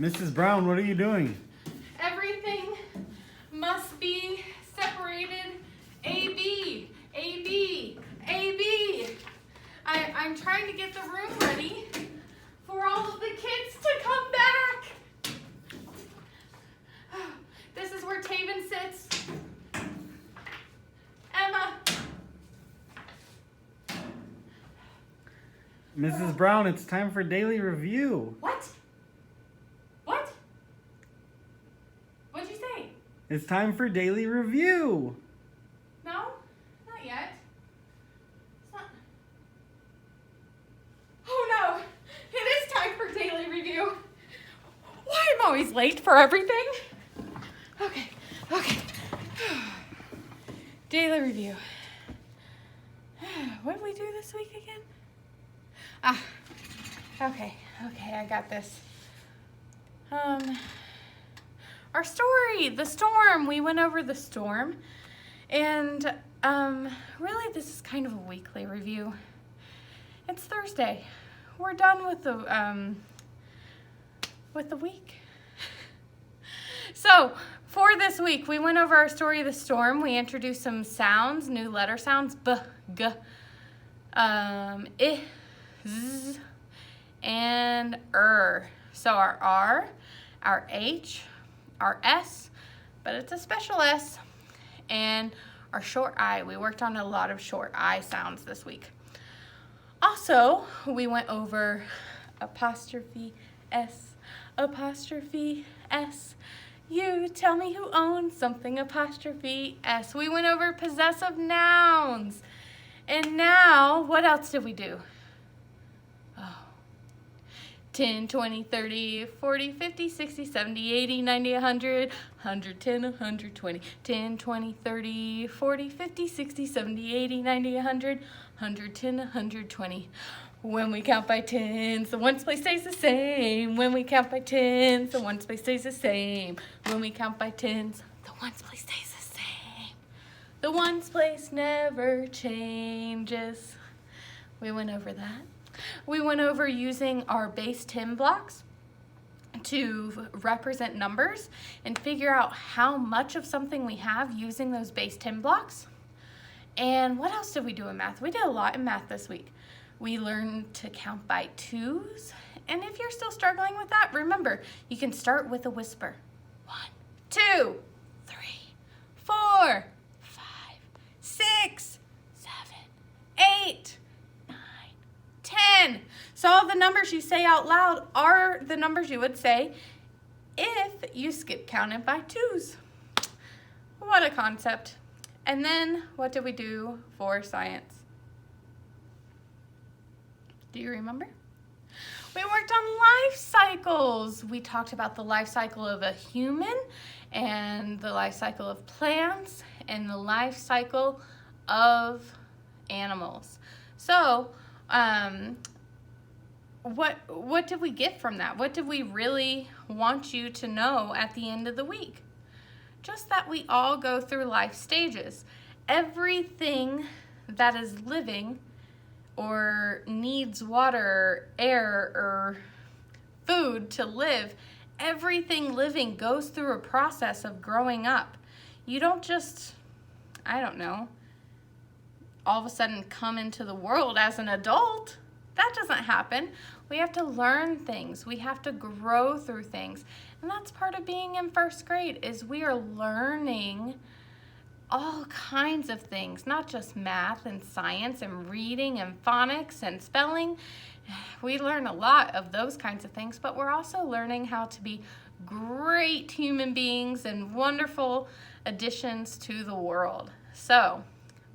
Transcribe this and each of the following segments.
Mrs. Brown, what are you doing? Everything must be separated. A, B. I'm trying to get the room ready for all of the kids to come back. This is where Taven sits. Emma. Mrs. Brown, it's time for daily review. What? What? What'd you say? It's time for daily review. No? Not yet. It's not. Oh no! It is time for daily review. Why am I always late for everything? Okay. Daily review. What did we do this week again? Okay, I got this. Our story, the storm. We went over the storm, and really this is kind of a weekly review. It's Thursday. We're done with the week. So for this week, we went over our story, the storm. We introduced some sounds, new letter sounds, b, g, I, z, and So our R, our H, our S, but it's a special S, and our short I. We worked on a lot of short I sounds this week. Also, we went over apostrophe S. You tell me who owns something, apostrophe S. We went over possessive nouns. And now, what else did we do? 10, 20, 30, 40, 50, 60, 70, 80, 90, 100, 110, 120, 10, 20, 30, 40, 50, 60, 70, 80, 90, 100, 110, 120. When we count by tens, the ones place stays the same. When we count by tens, the ones place stays the same. When we count by tens, the ones place stays the same. The ones place never changes. We went over that. We went over using our base 10 blocks to represent numbers and figure out how much of something we have using those base 10 blocks. And what else did we do in math? We did a lot in math this week. We learned to count by twos. And if you're still struggling with that, remember, you can start with a whisper. 1, 2, 3, 4, 5, 6, 7, 8, 9, 10. So all the numbers you say out loud are the numbers you would say if you skip counting by twos. What a concept. And then what did we do for science? Do you remember? We worked on life cycles. We talked about the life cycle of a human and the life cycle of plants and the life cycle of animals. So, what did we get from that? What did we really want you to know at the end of the week? Just that we all go through life stages. Everything that is living or needs water, air, or food to live, everything living goes through a process of growing up. You don't just, all of a sudden come into the world as an adult. That doesn't happen. We have to learn things. We have to grow through things. And that's part of being in first grade, is we are learning all kinds of things, not just math and science and reading and phonics and spelling. We learn a lot of those kinds of things, but we're also learning how to be great human beings and wonderful additions to the world. So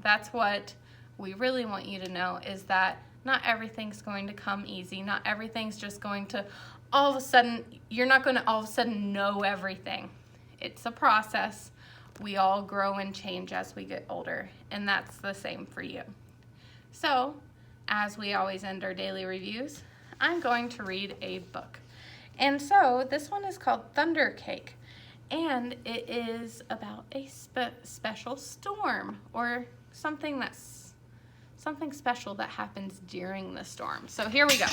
that's what we really want you to know, is that not everything's going to come easy. Not everything's just going to you're not going to all of a sudden know everything. It's a process. We all grow and change as we get older, and that's the same for you. So, as we always end our daily reviews, I'm going to read a book. And so, this one is called Thunder Cake, and it is about a special storm, or something special that happens during the storm. So here we go.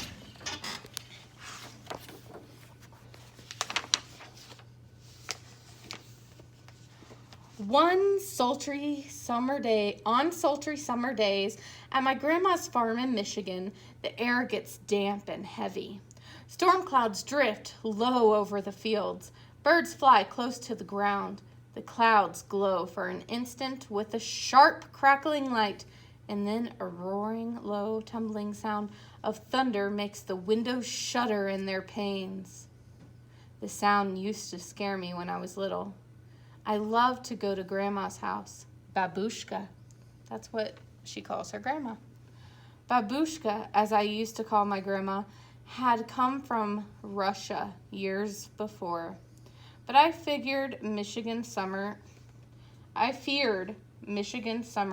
On sultry summer days, at my grandma's farm in Michigan, the air gets damp and heavy. Storm clouds drift low over the fields. Birds fly close to the ground. The clouds glow for an instant with a sharp crackling light, and then a roaring, low, tumbling sound of thunder makes the windows shudder in their panes. The sound used to scare me when I was little. I loved to go to Grandma's house. Babushka. That's what she calls her grandma. Babushka, as I used to call my grandma, had come from Russia years before. But I feared Michigan summer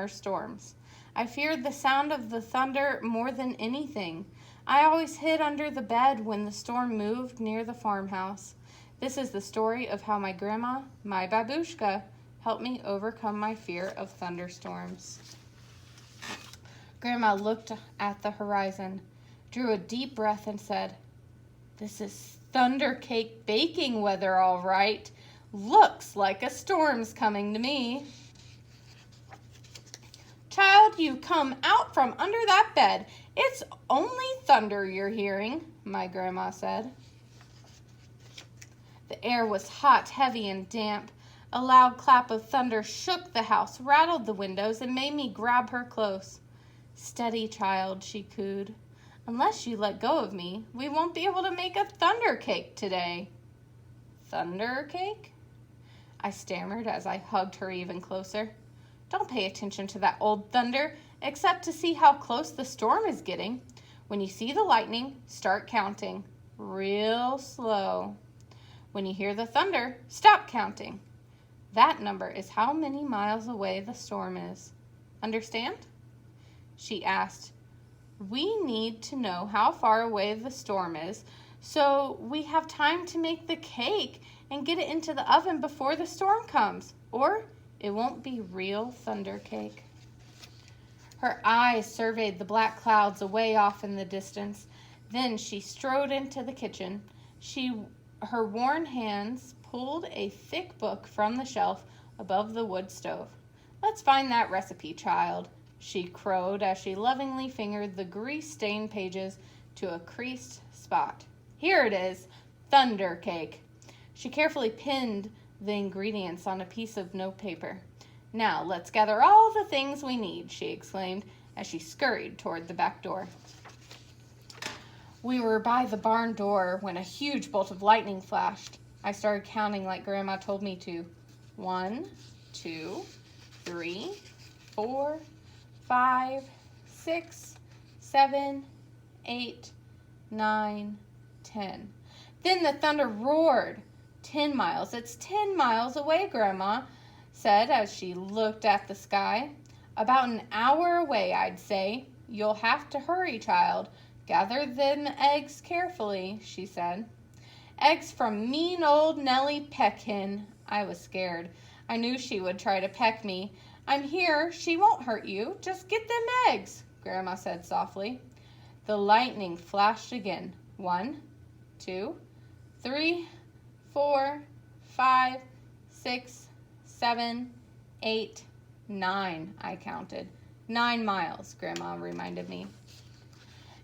storms. I feared the sound of the thunder more than anything. I always hid under the bed when the storm moved near the farmhouse. This is the story of how my grandma, my babushka, helped me overcome my fear of thunderstorms. Grandma looked at the horizon, drew a deep breath, and said, "This is thunder cake baking weather, all right. Looks like a storm's coming to me." "Child, you come out from under that bed. It's only thunder you're hearing," my grandma said. The air was hot, heavy, and damp. A loud clap of thunder shook the house, rattled the windows, and made me grab her close. "Steady, child," she cooed. "Unless you let go of me, we won't be able to make a thunder cake today." "Thunder cake?" I stammered as I hugged her even closer. "Don't pay attention to that old thunder, except to see how close the storm is getting. When you see the lightning, start counting, real slow. When you hear the thunder, stop counting. That number is how many miles away the storm is. Understand?" She asked. "We need to know how far away the storm is so we have time to make the cake and get it into the oven before the storm comes, or it won't be real thunder cake." Her eyes surveyed the black clouds away off in the distance. Then she strode into the kitchen. Her worn hands pulled a thick book from the shelf above the wood stove. "Let's find that recipe, child," she crowed as she lovingly fingered the grease-stained pages to a creased spot. "Here it is, thunder cake." She carefully pinned the ingredients on a piece of notepaper. "Now let's gather all the things we need," she exclaimed as she scurried toward the back door. We were by the barn door when a huge bolt of lightning flashed. I started counting like Grandma told me to. 1, 2, 3, 4, 5, 6, 7, 8, 9, 10. Then the thunder roared. 10 miles. It's 10 miles away, Grandma said as she looked at the sky. "About an hour away, I'd say. You'll have to hurry, child. Gather them eggs carefully," she said. "Eggs from mean old Nellie Peckhin." I was scared. I knew she would try to peck me. "I'm here. She won't hurt you. Just get them eggs," Grandma said softly. The lightning flashed again. 1, 2, 3, 4, 5, 6, 7, 8, 9, I counted. 9 miles, Grandma reminded me.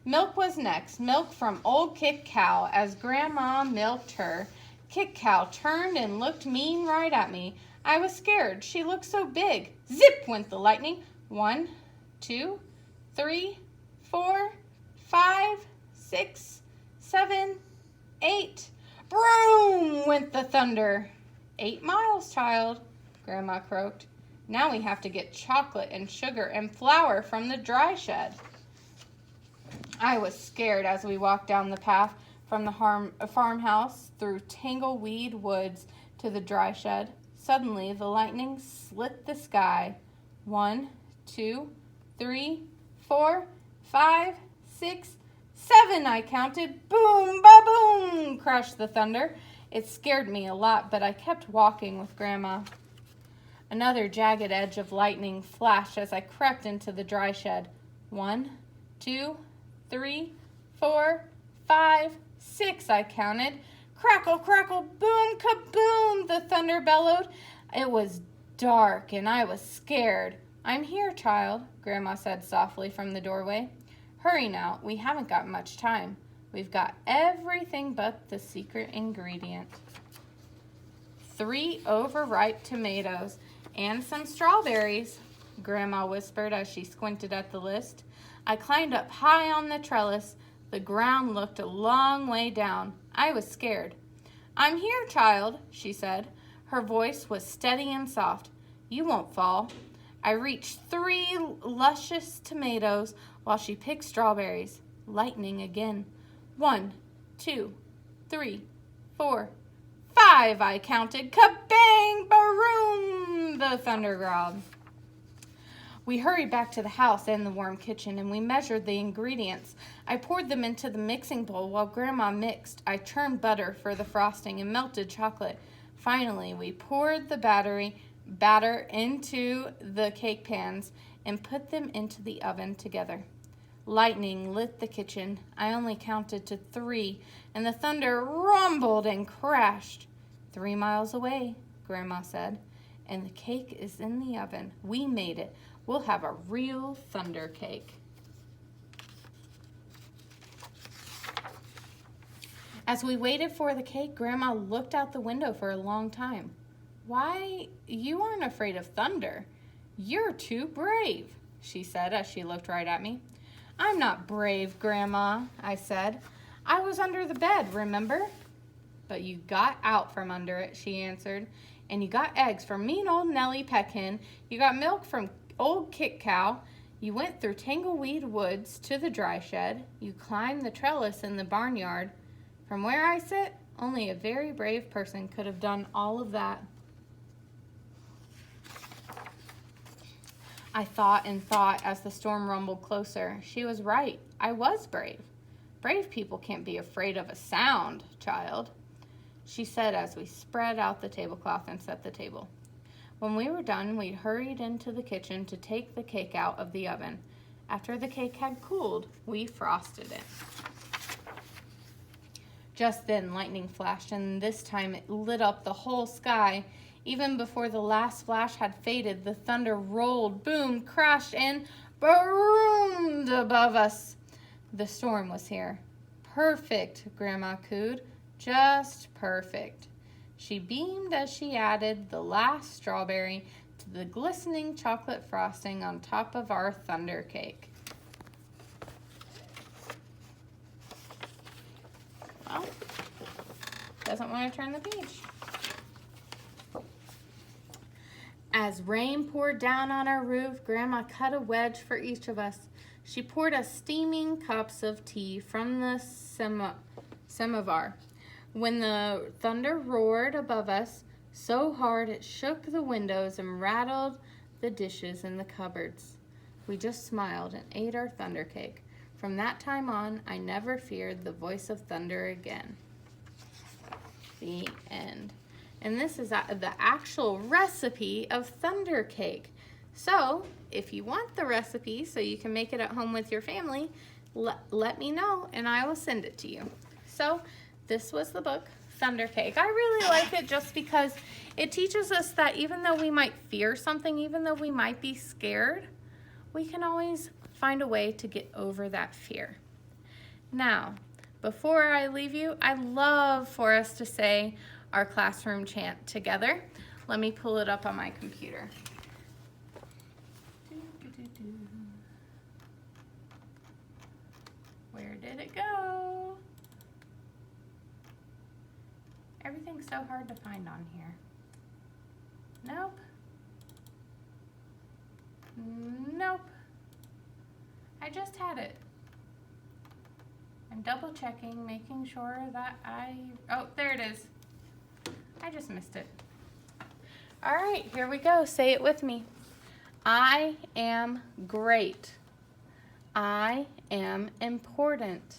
Milk was next, milk from old Kick Cow. As Grandma milked her, Kick Cow turned and looked mean right at me. I was scared. She looked so big. Zip went the lightning. 1, 2, 3, 4, 5, 6, 7, 8. Broom went the thunder. 8 miles, child, Grandma croaked. Now we have to get chocolate and sugar and flour from the dry shed. I was scared as we walked down the path from the farmhouse through tangleweed woods to the dry shed. Suddenly, the lightning slit the sky. 1, 2, 3, 4, 5, 6, 7, I counted. Boom, ba-boom, crashed the thunder. It scared me a lot, but I kept walking with Grandma. Another jagged edge of lightning flashed as I crept into the dry shed. 1, 2, 3, 4, 5, 6, I counted. Crackle, crackle, boom, kaboom, the thunder bellowed. It was dark and I was scared. I'm here, child, Grandma said softly from the doorway. Hurry now, we haven't got much time. We've got everything but the secret ingredient. 3 overripe tomatoes and some strawberries, Grandma whispered as she squinted at the list. I climbed up high on the trellis. The ground looked a long way down. I was scared. I'm here, child, she said. Her voice was steady and soft. You won't fall. I reached 3 luscious tomatoes while she picked strawberries. Lightning again. 1, 2, 3, 4, 5, I counted. Kabang, baroom, the thunder growled. We hurried back to the house and the warm kitchen, and we measured the ingredients. I poured them into the mixing bowl while Grandma mixed. I churned butter for the frosting and melted chocolate. Finally, we poured the batter into the cake pans and put them into the oven together. Lightning lit the kitchen. I only counted to 3, and the thunder rumbled and crashed. 3 miles away, Grandma said, and the cake is in the oven. We made it. We'll have a real thunder cake. As we waited for the cake, Grandma looked out the window for a long time. Why, you aren't afraid of thunder. You're too brave, she said as she looked right at me. I'm not brave, Grandma, I said. I was under the bed, remember? But you got out from under it, she answered. And you got eggs from mean old Nellie Peckhen. You got milk from old Kit Cow. You went through Tangleweed Woods to the dry shed. You climbed the trellis in the barnyard. From where I sit, only a very brave person could have done all of that. I thought and thought as the storm rumbled closer. She was right. I was brave. Brave people can't be afraid of a sound, child, she said as we spread out the tablecloth and set the table. When we were done, we hurried into the kitchen to take the cake out of the oven. After the cake had cooled, we frosted it. Just then, lightning flashed, and this time it lit up the whole sky. Even before the last flash had faded, the thunder rolled, boomed, crashed, and boomed above us. The storm was here. Perfect, Grandma cooed. Just perfect. She beamed as she added the last strawberry to the glistening chocolate frosting on top of our thunder cake. Well, doesn't want to turn the page. As rain poured down on our roof, Grandma cut a wedge for each of us. She poured us steaming cups of tea from the samovar. When the thunder roared above us so hard it shook the windows and rattled the dishes in the cupboards, we just smiled and ate our thunder cake. From that time on, I never feared the voice of thunder again. The end. And this is the actual recipe of thunder cake. So, if you want the recipe so you can make it at home with your family, let me know and I will send it to you. So, this was the book, Thunder Cake. I really like it just because it teaches us that even though we might fear something, even though we might be scared, we can always find a way to get over that fear. Now, before I leave you, I'd love for us to say our classroom chant together. Let me pull it up on my computer. Where did it go? Everything's so hard to find on here. Nope. Nope. I just had it. I'm double checking, making sure that oh, there it is. I just missed it. All right, here we go. Say it with me. I am great. I am important.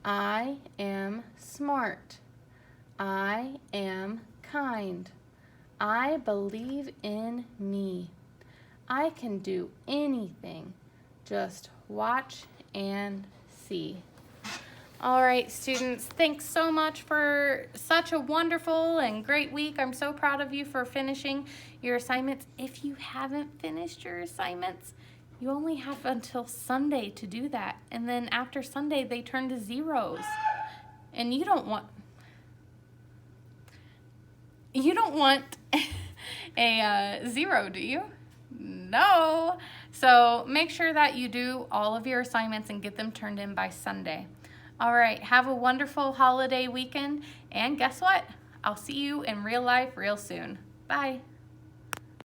I am smart. I am kind. I believe in me. I can do anything. Just watch and see. All right, students, thanks so much for such a wonderful and great week. I'm so proud of you for finishing your assignments. If you haven't finished your assignments, you only have until Sunday to do that. And then after Sunday, they turn to zeros. And you don't want a zero, do you? No. So make sure that you do all of your assignments and get them turned in by Sunday. All right, have a wonderful holiday weekend. And guess what? I'll see you in real life real soon. Bye.